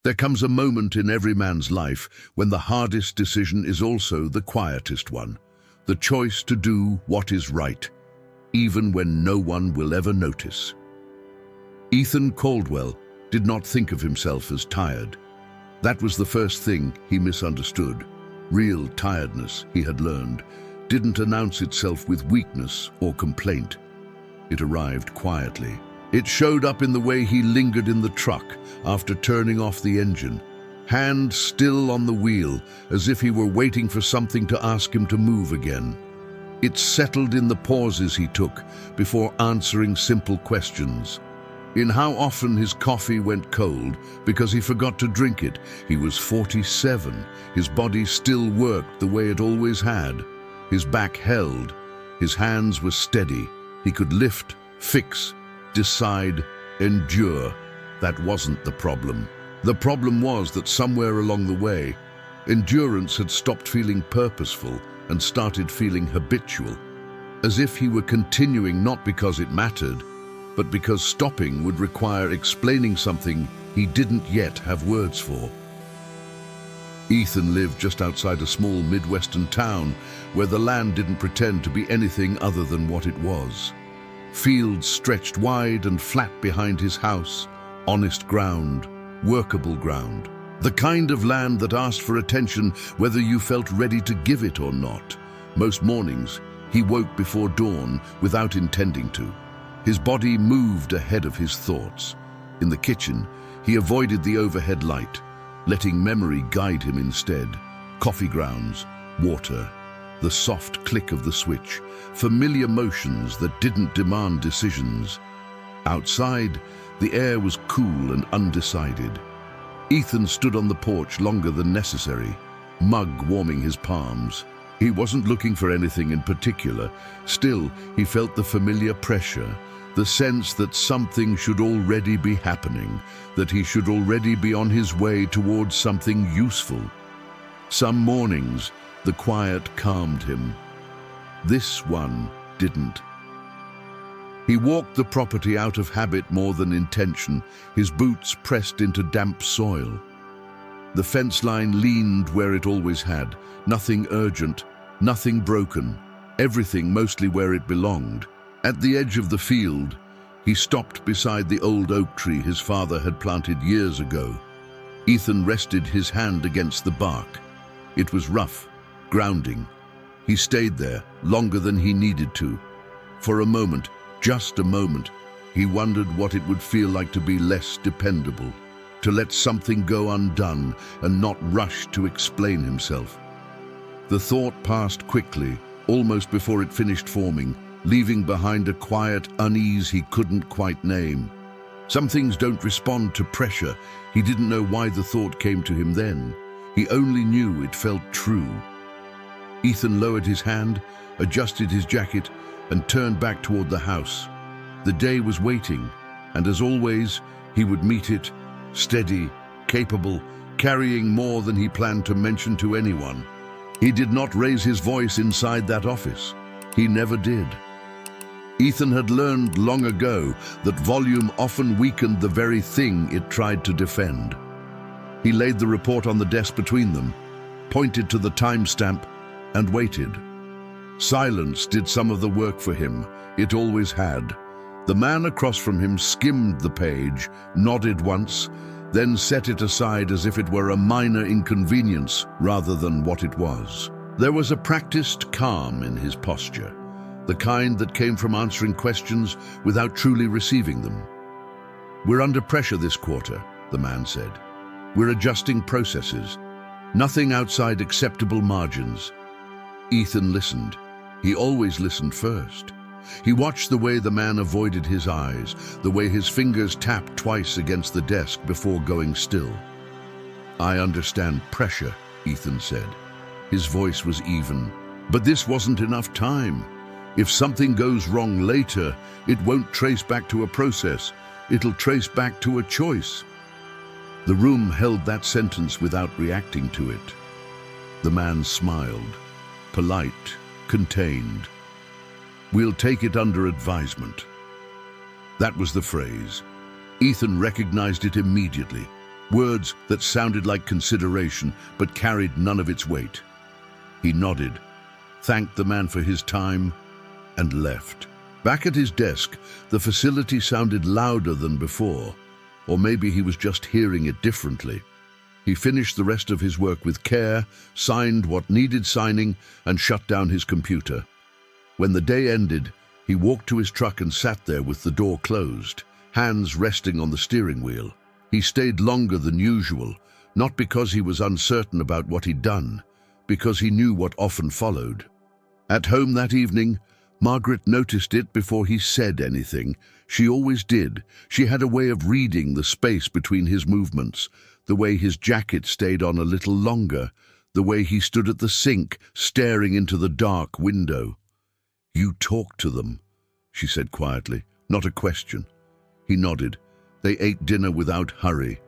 There comes a moment in every man's life when the hardest decision is also the quietest one, the choice to do what is right, even when no one will ever notice. Ethan Caldwell did not think of himself as tired. That was the first thing he misunderstood. Real tiredness, he had learned, didn't announce itself with weakness or complaint. It arrived quietly. It showed up in the way he lingered in the truck after turning off the engine, hand still on the wheel, as if he were waiting for something to ask him to move again. It settled in the pauses he took before answering simple questions. In how often his coffee went cold because he forgot to drink it. He was 47. His body still worked the way it always had. His back held. His hands were steady. He could lift, fix, decide, endure. That wasn't the problem. The problem was that somewhere along the way, endurance had stopped feeling purposeful and started feeling habitual, as if he were continuing not because it mattered, but because stopping would require explaining something he didn't yet have words for. Ethan lived just outside a small Midwestern town where the land didn't pretend to be anything other than what it was. Fields stretched wide and flat behind his house, honest ground, workable ground. The kind of land that asked for attention whether you felt ready to give it or not. Most mornings, he woke before dawn without intending to. His body moved ahead of his thoughts. In the kitchen, he avoided the overhead light, letting memory guide him instead. Coffee grounds, water, the soft click of the switch, familiar motions that didn't demand decisions. Outside, the air was cool and undecided. Ethan stood on the porch longer than necessary, mug warming his palms. He wasn't looking for anything in particular. Still, he felt the familiar pressure, the sense that something should already be happening, that he should already be on his way towards something useful. Some mornings, the quiet calmed him. This one didn't. He walked the property out of habit more than intention, his boots pressed into damp soil. The fence line leaned where it always had, nothing urgent, nothing broken, everything mostly where it belonged. At the edge of the field, he stopped beside the old oak tree his father had planted years ago. Ethan rested his hand against the bark. It was rough, grounding. He stayed there longer than he needed to. For a moment, just a moment, he wondered what it would feel like to be less dependable, to let something go undone and not rush to explain himself. The thought passed quickly, almost before it finished forming, leaving behind a quiet unease he couldn't quite name. Some things don't respond to pressure. He didn't know why the thought came to him then. He only knew it felt true. Ethan lowered his hand, adjusted his jacket, and turned back toward the house. The day was waiting, and as always, he would meet it, steady, capable, carrying more than he planned to mention to anyone. He did not raise his voice inside that office. He never did. Ethan had learned long ago that volume often weakened the very thing it tried to defend. He laid the report on the desk between them, pointed to the timestamp, and waited. Silence did some of the work for him. It always had. The man across from him skimmed the page, nodded once, then set it aside as if it were a minor inconvenience rather than what it was. There was a practiced calm in his posture, the kind that came from answering questions without truly receiving them. "We're under pressure this quarter," the man said. "We're adjusting processes. Nothing outside acceptable margins." Ethan listened. He always listened first. He watched the way the man avoided his eyes, the way his fingers tapped twice against the desk before going still. "I understand pressure," Ethan said. His voice was even. "But this wasn't enough time. If something goes wrong later, it won't trace back to a process. It'll trace back to a choice." The room held that sentence without reacting to it. The man smiled, polite, contained. "We'll take it under advisement." That was the phrase. Ethan recognized it immediately. words that sounded like consideration but carried none of its weight. He nodded, thanked the man for his time, and left. Back at his desk, the facility sounded louder than before, or maybe he was just hearing it differently. He finished the rest of his work with care, signed what needed signing, and shut down his computer. When the day ended, he walked to his truck and sat there with the door closed, hands resting on the steering wheel. He stayed longer than usual, not because he was uncertain about what he'd done, because he knew what often followed. At home that evening, Margaret noticed it before he said anything. She always did. She had a way of reading the space between his movements, the way his jacket stayed on a little longer, the way he stood at the sink, staring into the dark window. "You talked to them," she said quietly, not a question. He nodded. They ate dinner without hurry.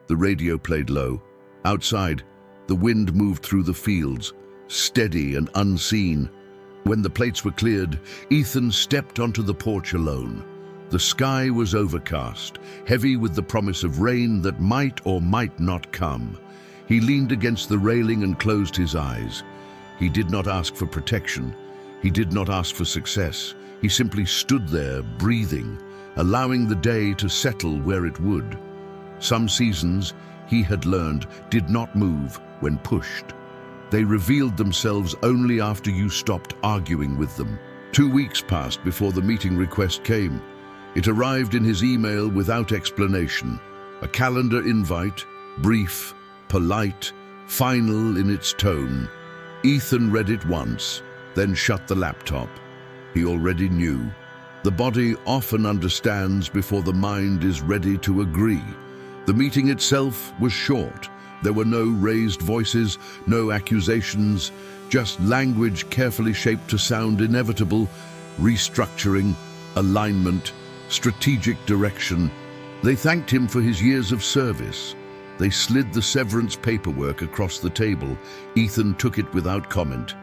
The radio played low. Outside, the wind moved through the fields, steady and unseen. When the plates were cleared, Ethan stepped onto the porch alone. The sky was overcast, heavy with the promise of rain that might or might not come. He leaned against the railing and closed his eyes. He did not ask for protection. He did not ask for success. He simply stood there, breathing, allowing the day to settle where it would. Some seasons, he had learned, did not move when pushed. They revealed themselves only after you stopped arguing with them. 2 weeks passed before the meeting request came. It arrived in his email without explanation. A calendar invite, brief, polite, final in its tone. Ethan read it once, then shut the laptop. He already knew. The body often understands before the mind is ready to agree. The meeting itself was short. There were no raised voices, no accusations, just language carefully shaped to sound inevitable, restructuring, alignment, strategic direction. They thanked him for his years of service. They slid the severance paperwork across the table. Ethan took it without comment.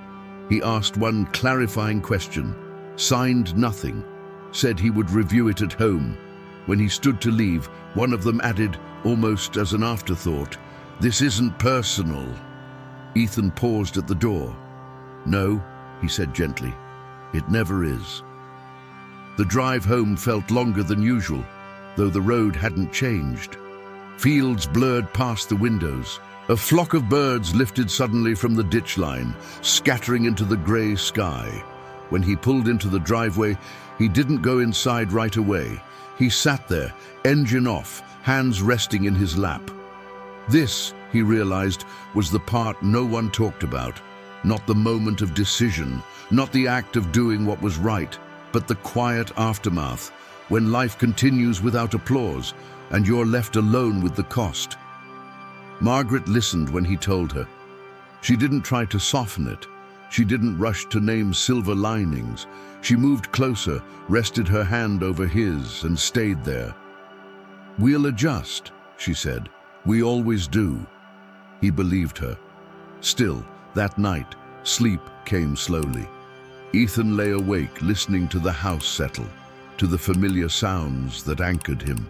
He asked one clarifying question, signed nothing, said he would review it at home. When he stood to leave, one of them added, almost as an afterthought, "This isn't personal." Ethan paused at the door. "No," he said gently, "it never is." The drive home felt longer than usual, though the road hadn't changed. Fields blurred past the windows. A flock of birds lifted suddenly from the ditch line, scattering into the grey sky. When he pulled into the driveway, he didn't go inside right away. He sat there, engine off, hands resting in his lap. This, he realized, was the part no one talked about. Not the moment of decision, not the act of doing what was right, but the quiet aftermath, when life continues without applause and you're left alone with the cost. Margaret listened when he told her. She didn't try to soften it. She didn't rush to name silver linings. She moved closer, rested her hand over his, and stayed there. "We'll adjust," she said. "We always do." He believed her. Still, that night, sleep came slowly. Ethan lay awake, listening to the house settle, to the familiar sounds that anchored him.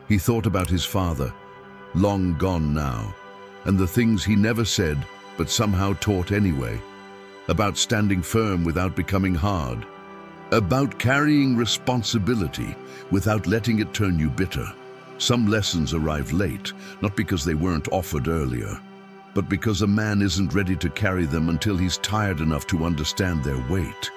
He thought about his father, long gone now, and the things he never said but somehow taught anyway. About standing firm without becoming hard. About carrying responsibility without letting it turn you bitter. Some lessons arrive late, not because they weren't offered earlier, but because a man isn't ready to carry them until he's tired enough to understand their weight.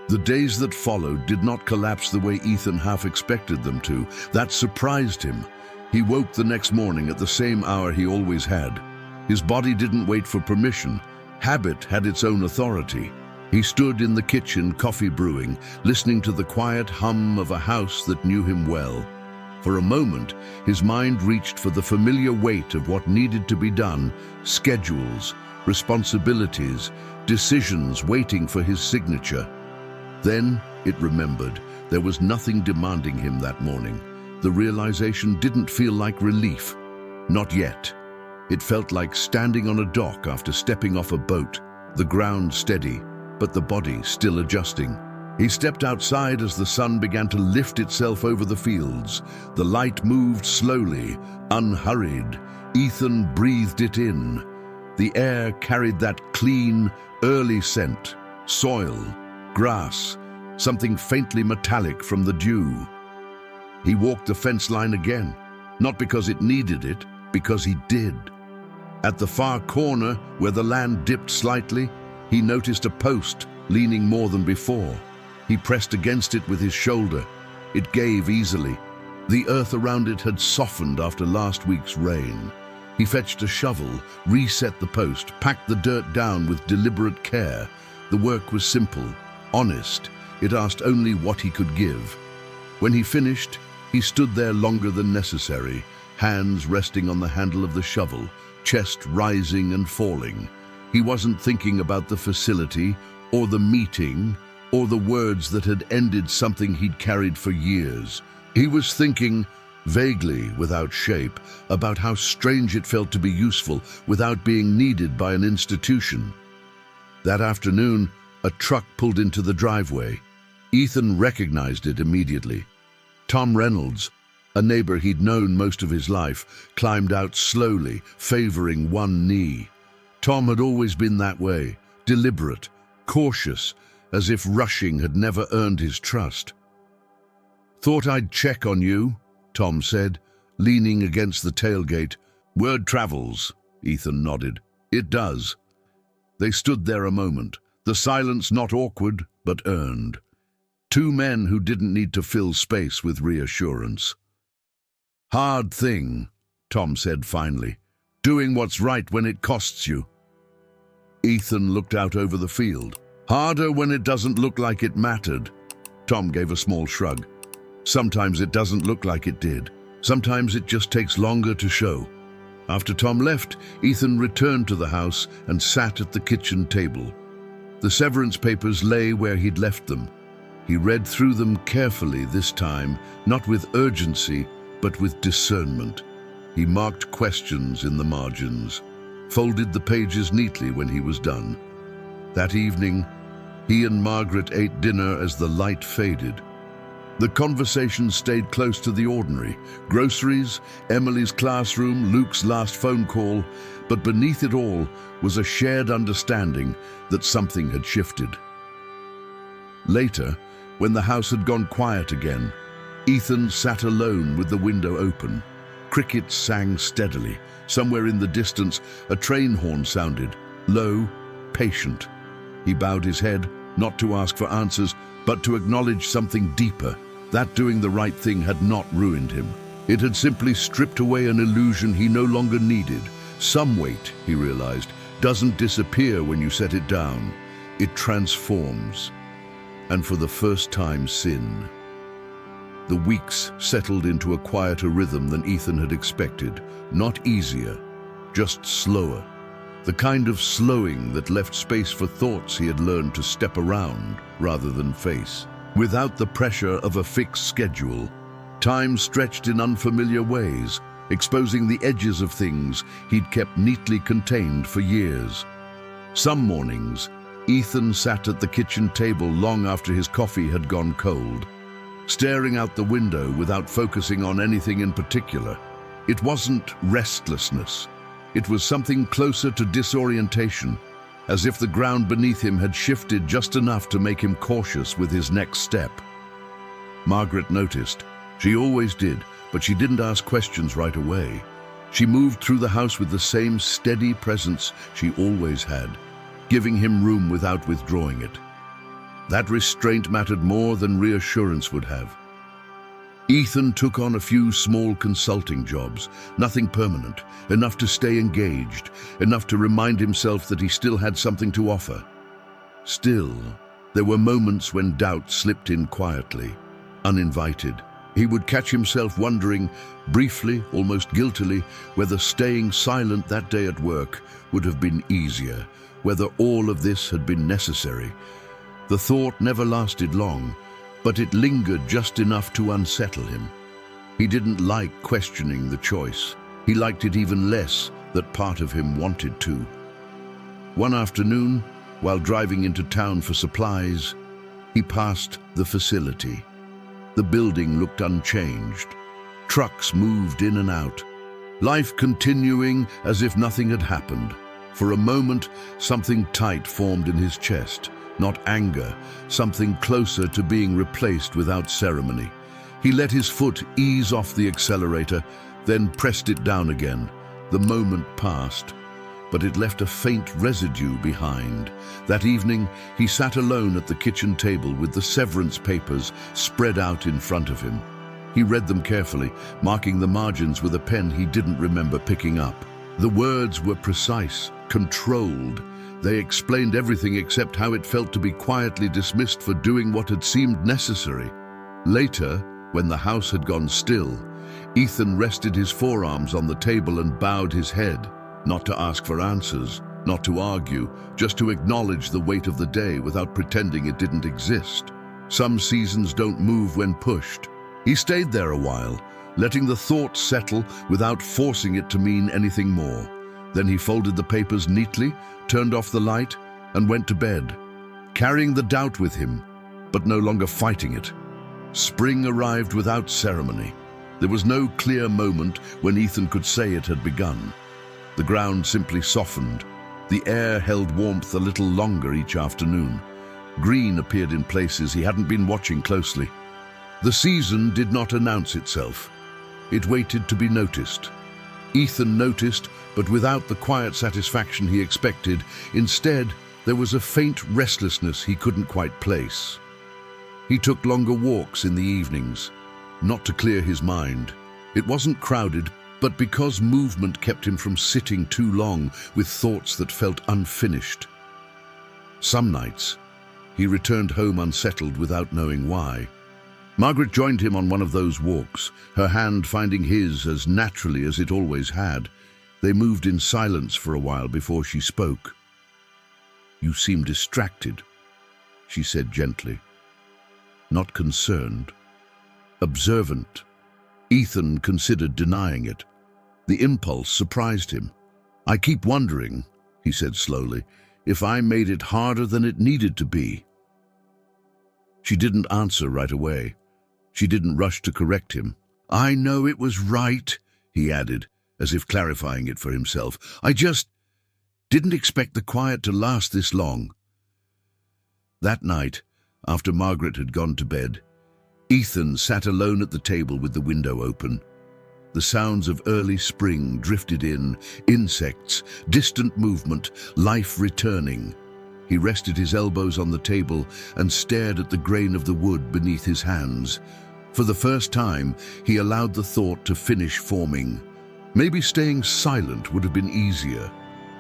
The days that followed did not collapse the way Ethan half expected them to. That surprised him. He woke the next morning at the same hour he always had. His body didn't wait for permission. Habit had its own authority. He stood in the kitchen, coffee brewing, listening to the quiet hum of a house that knew him well. For a moment, his mind reached for the familiar weight of what needed to be done, schedules, responsibilities, decisions waiting for his signature. Then it remembered there was nothing demanding him that morning. The realization didn't feel like relief. Not yet. It felt like standing on a dock after stepping off a boat, the ground steady, but the body still adjusting. He stepped outside as the sun began to lift itself over the fields. The light moved slowly, unhurried. Ethan breathed it in. The air carried that clean, early scent. Soil, grass, something faintly metallic from the dew. He walked the fence line again, not because it needed it, because he did. At the far corner, where the land dipped slightly, he noticed a post leaning more than before. He pressed against it with his shoulder. It gave easily. The earth around it had softened after last week's rain. He fetched a shovel, reset the post, packed the dirt down with deliberate care. The work was simple, honest. It asked only what he could give. When he finished, he stood there longer than necessary, hands resting on the handle of the shovel, chest rising and falling. He wasn't thinking about the facility, or the meeting, or the words that had ended something he'd carried for years. He was thinking, vaguely, without shape, about how strange it felt to be useful without being needed by an institution. That afternoon, a truck pulled into the driveway. Ethan recognized it immediately. Tom Reynolds, a neighbor he'd known most of his life, climbed out slowly, favoring one knee. Tom had always been that way, deliberate, cautious, as if rushing had never earned his trust. "Thought I'd check on you," Tom said, leaning against the tailgate. "Word travels," Ethan nodded. "It does." They stood there a moment, the silence not awkward, but earned. Two men who didn't need to fill space with reassurance. "Hard thing," Tom said finally. "Doing what's right when it costs you." Ethan looked out over the field. "Harder when it doesn't look like it mattered." Tom gave a small shrug. "Sometimes it doesn't look like it did. Sometimes it just takes longer to show." After Tom left, Ethan returned to the house and sat at the kitchen table. The severance papers lay where he'd left them. He read through them carefully this time, not with urgency, but with discernment. He marked questions in the margins, folded the pages neatly when he was done. That evening, he and Margaret ate dinner as the light faded. The conversation stayed close to the ordinary. Groceries, Emily's classroom, Luke's last phone call, but beneath it all was a shared understanding that something had shifted. Later, when the house had gone quiet again, Ethan sat alone with the window open. Crickets sang steadily. Somewhere in the distance, a train horn sounded, low, patient. He bowed his head, not to ask for answers, but to acknowledge something deeper. That doing the right thing had not ruined him. It had simply stripped away an illusion he no longer needed. Some weight, he realized, doesn't disappear when you set it down. It transforms. And for the first time, sin. The weeks settled into a quieter rhythm than Ethan had expected. Not easier, just slower. The kind of slowing that left space for thoughts he had learned to step around rather than face. Without the pressure of a fixed schedule, time stretched in unfamiliar ways, exposing the edges of things he'd kept neatly contained for years. Some mornings, Ethan sat at the kitchen table long after his coffee had gone cold, staring out the window without focusing on anything in particular. It wasn't restlessness. It was something closer to disorientation, as if the ground beneath him had shifted just enough to make him cautious with his next step. Margaret noticed. She always did, but she didn't ask questions right away. She moved through the house with the same steady presence she always had, giving him room without withdrawing it. That restraint mattered more than reassurance would have. Ethan took on a few small consulting jobs, nothing permanent, enough to stay engaged, enough to remind himself that he still had something to offer. Still, there were moments when doubt slipped in quietly, uninvited. He would catch himself wondering, briefly, almost guiltily, whether staying silent that day at work would have been easier, whether all of this had been necessary. The thought never lasted long, but it lingered just enough to unsettle him. He didn't like questioning the choice. He liked it even less that part of him wanted to. One afternoon, while driving into town for supplies, He passed the facility. The building looked unchanged. Trucks moved in and out, life continuing as if nothing had happened. For a moment, something tight formed in his chest. Not anger, something closer to being replaced without ceremony. He let his foot ease off the accelerator, then pressed it down again. The moment passed, but it left a faint residue behind. That evening, he sat alone at the kitchen table with the severance papers spread out in front of him. He read them carefully, marking the margins with a pen he didn't remember picking up. The words were precise, controlled. They explained everything except how it felt to be quietly dismissed for doing what had seemed necessary. Later, when the house had gone still, Ethan rested his forearms on the table and bowed his head, not to ask for answers, not to argue, just to acknowledge the weight of the day without pretending it didn't exist. Some seasons don't move when pushed. He stayed there a while, letting the thought settle without forcing it to mean anything more. Then he folded the papers neatly, turned off the light, and went to bed, carrying the doubt with him, but no longer fighting it. Spring arrived without ceremony. There was no clear moment when Ethan could say it had begun. The ground simply softened. The air held warmth a little longer each afternoon. Green appeared in places he hadn't been watching closely. The season did not announce itself. It waited to be noticed. Ethan noticed, but without the quiet satisfaction he expected. Instead, there was a faint restlessness he couldn't quite place. He took longer walks in the evenings, not to clear his mind. It wasn't crowded, but because movement kept him from sitting too long with thoughts that felt unfinished. Some nights, he returned home unsettled without knowing why. Margaret joined him on one of those walks, her hand finding his as naturally as it always had. They moved in silence for a while before she spoke. "You seem distracted," she said gently. Not concerned, observant. Ethan considered denying it. The impulse surprised him. "I keep wondering," he said slowly, "if I made it harder than it needed to be." She didn't answer right away. She didn't rush to correct him. "I know it was right," he added, as if clarifying it for himself. "I just didn't expect the quiet to last this long." That night, after Margaret had gone to bed, Ethan sat alone at the table with the window open. The sounds of early spring drifted in, insects, distant movement, life returning. He rested his elbows on the table and stared at the grain of the wood beneath his hands. For the first time, he allowed the thought to finish forming. Maybe staying silent would have been easier.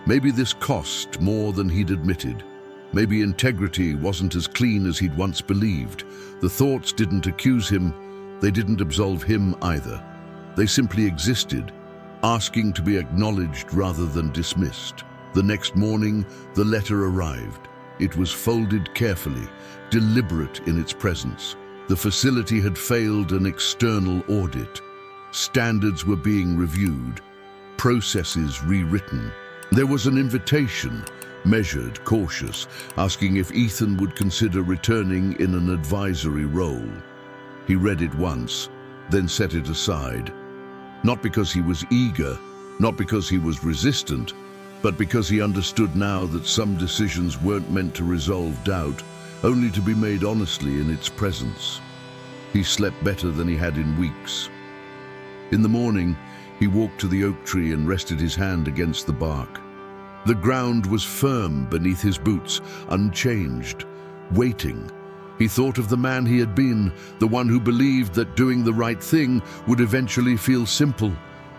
Maybe this cost more than he'd admitted. Maybe integrity wasn't as clean as he'd once believed. The thoughts didn't accuse him. They didn't absolve him either. They simply existed, asking to be acknowledged rather than dismissed. The next morning, the letter arrived. It was folded carefully, deliberate in its presence. The facility had failed an external audit. Standards were being reviewed, processes rewritten. There was an invitation, measured, cautious, asking if Ethan would consider returning in an advisory role. He read it once, then set it aside. Not because he was eager, not because he was resistant, but because he understood now that some decisions weren't meant to resolve doubt, only to be made honestly in its presence. He slept better than he had in weeks. In the morning, he walked to the oak tree and rested his hand against the bark. The ground was firm beneath his boots, unchanged, waiting. He thought of the man he had been, the one who believed that doing the right thing would eventually feel simple.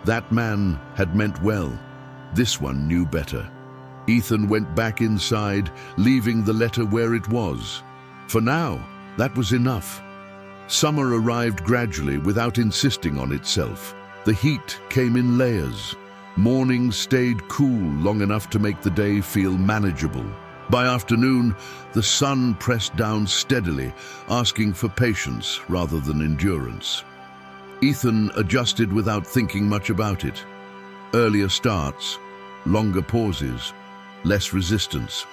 That man had meant well. This one knew better. Ethan went back inside, leaving the letter where it was. For now, that was enough. Summer arrived gradually without insisting on itself. The heat came in layers. Mornings stayed cool long enough to make the day feel manageable. By afternoon, the sun pressed down steadily, asking for patience rather than endurance. Ethan adjusted without thinking much about it. Earlier starts, longer pauses, less resistance.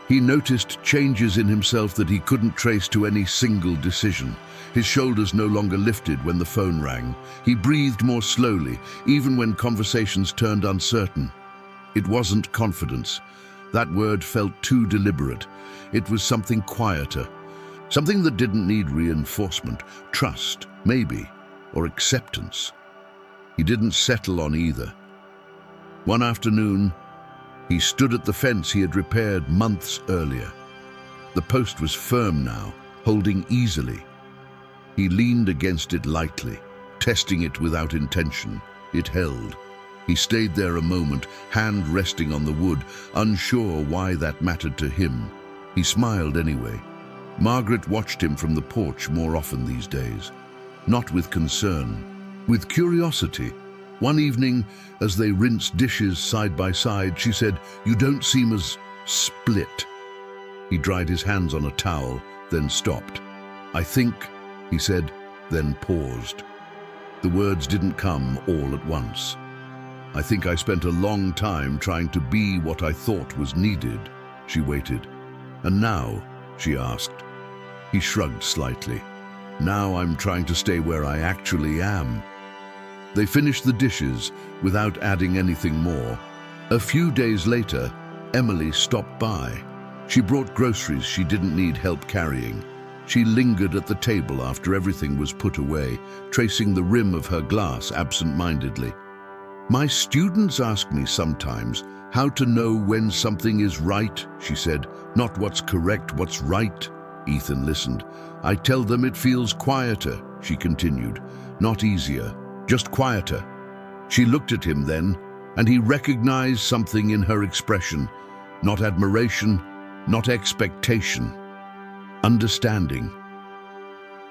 He noticed changes in himself that he couldn't trace to any single decision. His shoulders no longer lifted when the phone rang. He breathed more slowly, even when conversations turned uncertain. It wasn't confidence. That word felt too deliberate. It was something quieter, something that didn't need reinforcement, trust, maybe, or acceptance. He didn't settle on either. One afternoon, he stood at the fence he had repaired months earlier. The post was firm now, holding easily. He leaned against it lightly, testing it without intention. It held. He stayed there a moment, hand resting on the wood, unsure why that mattered to him. He smiled anyway. Margaret watched him from the porch more often these days. Not with concern, with curiosity. One evening, as they rinsed dishes side by side, she said, "You don't seem as split." He dried his hands on a towel, then stopped. "I think," he said, then paused. The words didn't come all at once. "I think I spent a long time trying to be what I thought was needed." She waited. "And now?" she asked. He shrugged slightly. "Now I'm trying to stay where I actually am." They finished the dishes without adding anything more. A few days later, Emily stopped by. She brought groceries she didn't need help carrying. She lingered at the table after everything was put away, tracing the rim of her glass absent-mindedly. "My students ask me sometimes how to know when something is right," she said. "Not what's correct, what's right." Ethan listened. "I tell them it feels quieter," she continued. "Not easier, just quieter." She looked at him then, and he recognized something in her expression. Not admiration, not expectation. Understanding.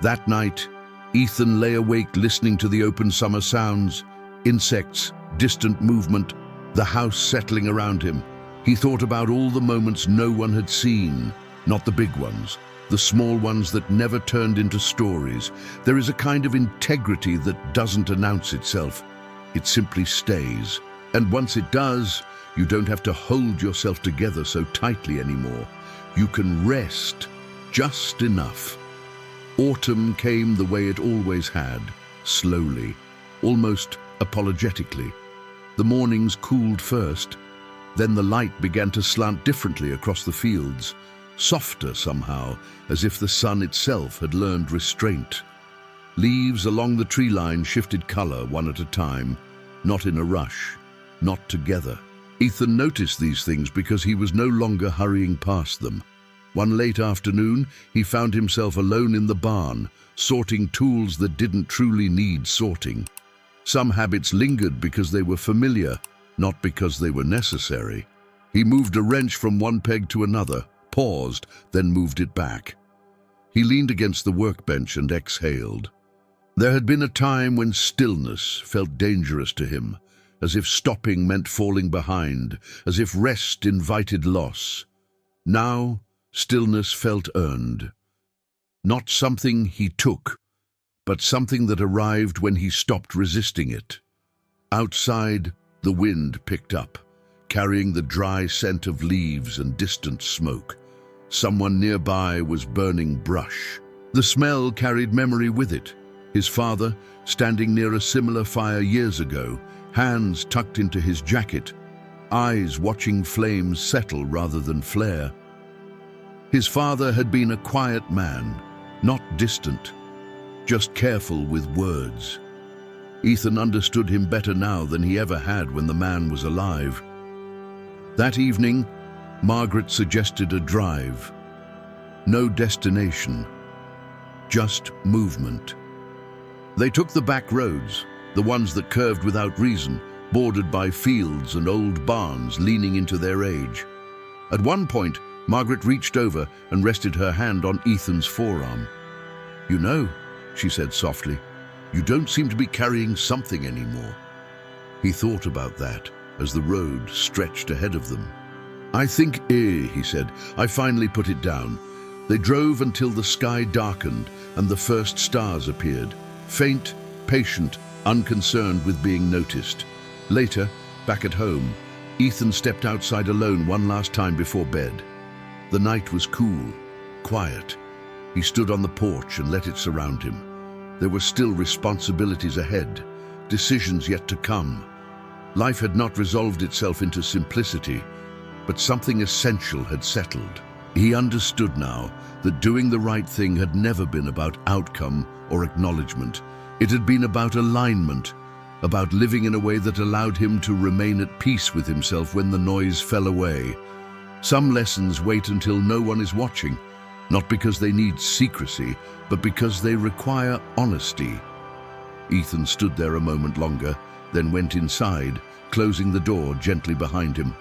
That night, Ethan lay awake listening to the open summer sounds, insects, distant movement, the house settling around him. He thought about all the moments no one had seen, not the big ones, the small ones that never turned into stories. There is a kind of integrity that doesn't announce itself. It simply stays. And once it does, you don't have to hold yourself together so tightly anymore. You can rest just enough. Autumn came the way it always had, slowly, almost apologetically. The mornings cooled first, then the light began to slant differently across the fields, softer somehow, as if the sun itself had learned restraint. Leaves along the tree line shifted color one at a time, not in a rush, not together. Ethan noticed these things because he was no longer hurrying past them. One late afternoon, he found himself alone in the barn, sorting tools that didn't truly need sorting. Some habits lingered because they were familiar, not because they were necessary. He moved a wrench from one peg to another, paused, then moved it back. He leaned against the workbench and exhaled. There had been a time when stillness felt dangerous to him, as if stopping meant falling behind, as if rest invited loss. Now, stillness felt earned. Not something he took, but something that arrived when he stopped resisting it. Outside, the wind picked up, carrying the dry scent of leaves and distant smoke. Someone nearby was burning brush. The smell carried memory with it. His father, standing near a similar fire years ago, hands tucked into his jacket, eyes watching flames settle rather than flare. His father had been a quiet man, not distant, just careful with words. Ethan understood him better now than he ever had when the man was alive. That evening, Margaret suggested a drive. No destination, just movement. They took the back roads, the ones that curved without reason, bordered by fields and old barns leaning into their age. At one point, Margaret reached over and rested her hand on Ethan's forearm. "You know," she said softly, "you don't seem to be carrying something anymore." He thought about that as the road stretched ahead of them. "I think, he said, "I finally put it down." They drove until the sky darkened and the first stars appeared, faint, patient, unconcerned with being noticed. Later, back at home, Ethan stepped outside alone one last time before bed. The night was cool, quiet. He stood on the porch and let it surround him. There were still responsibilities ahead, decisions yet to come. Life had not resolved itself into simplicity, but something essential had settled. He understood now that doing the right thing had never been about outcome or acknowledgement. It had been about alignment, about living in a way that allowed him to remain at peace with himself when the noise fell away. Some lessons wait until no one is watching, not because they need secrecy, but because they require honesty. Ethan stood there a moment longer, then went inside, closing the door gently behind him.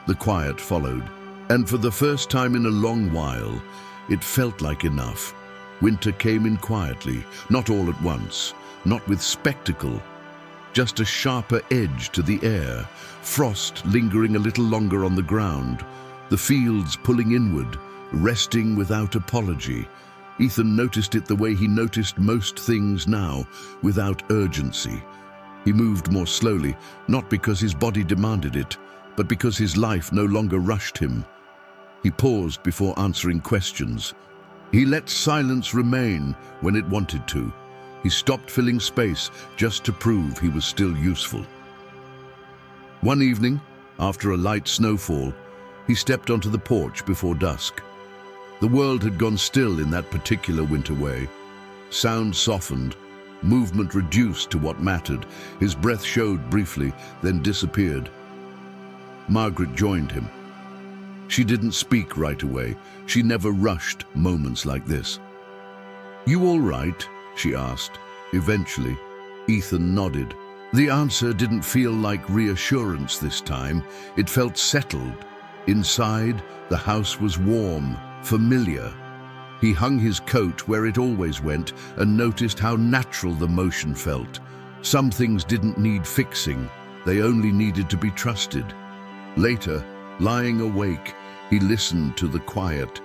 The quiet followed, and for the first time in a long while, it felt like enough. Winter came in quietly, not all at once, not with spectacle, just a sharper edge to the air, frost lingering a little longer on the ground, the fields pulling inward, resting without apology. Ethan noticed it the way he noticed most things now, without urgency. He moved more slowly, not because his body demanded it, but because his life no longer rushed him. He paused before answering questions. He let silence remain when it wanted to. He stopped filling space just to prove he was still useful. One evening, after a light snowfall, he stepped onto the porch before dusk. The world had gone still in that particular winter way. Sound softened, movement reduced to what mattered. His breath showed briefly, then disappeared. Margaret joined him. She didn't speak right away. She never rushed moments like this. "You all right?" she asked. Eventually, Ethan nodded. The answer didn't feel like reassurance this time. It felt settled. Inside, the house was warm, familiar. He hung his coat where it always went and noticed how natural the motion felt. Some things didn't need fixing. They only needed to be trusted. Later, lying awake, he listened to the quiet.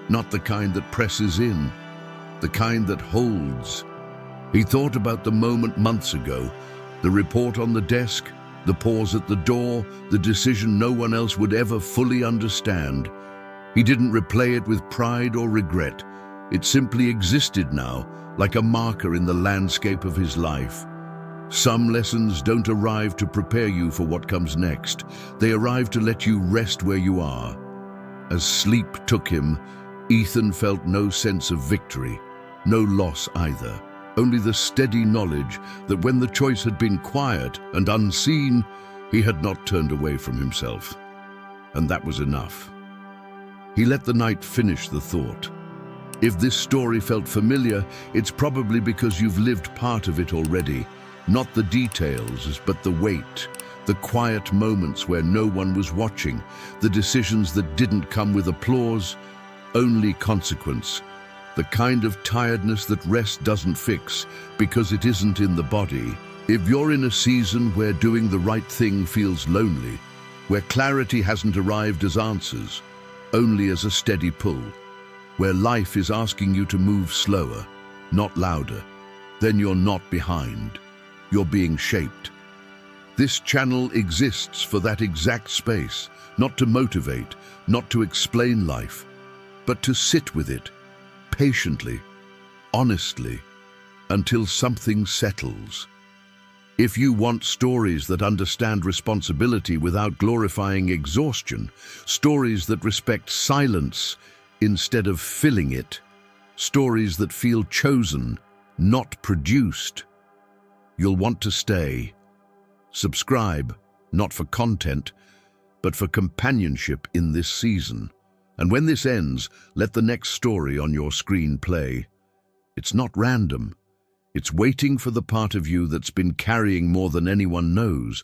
Not the kind that presses in, the kind that holds. He thought about the moment months ago, the report on the desk, the pause at the door, the decision no one else would ever fully understand. He didn't replay it with pride or regret. It simply existed now, like a marker in the landscape of his life. Some lessons don't arrive to prepare you for what comes next. They arrive to let you rest where you are. As sleep took him, Ethan felt no sense of victory, no loss either. Only the steady knowledge that when the choice had been quiet and unseen, he had not turned away from himself. And that was enough. He let the night finish the thought. If this story felt familiar, it's probably because you've lived part of it already. Not the details, but the weight, the quiet moments where no one was watching, the decisions that didn't come with applause, only consequence. The kind of tiredness that rest doesn't fix because it isn't in the body. If you're in a season where doing the right thing feels lonely, where clarity hasn't arrived as answers, only as a steady pull, where life is asking you to move slower, not louder, then you're not behind. You're being shaped. This channel exists for that exact space, not to motivate, not to explain life, but to sit with it, patiently, honestly, until something settles. If you want stories that understand responsibility without glorifying exhaustion, stories that respect silence instead of filling it, stories that feel chosen, not produced, you'll want to stay. Subscribe, not for content, but for companionship in this season. And when this ends, let the next story on your screen play. It's not random. It's waiting for the part of you that's been carrying more than anyone knows.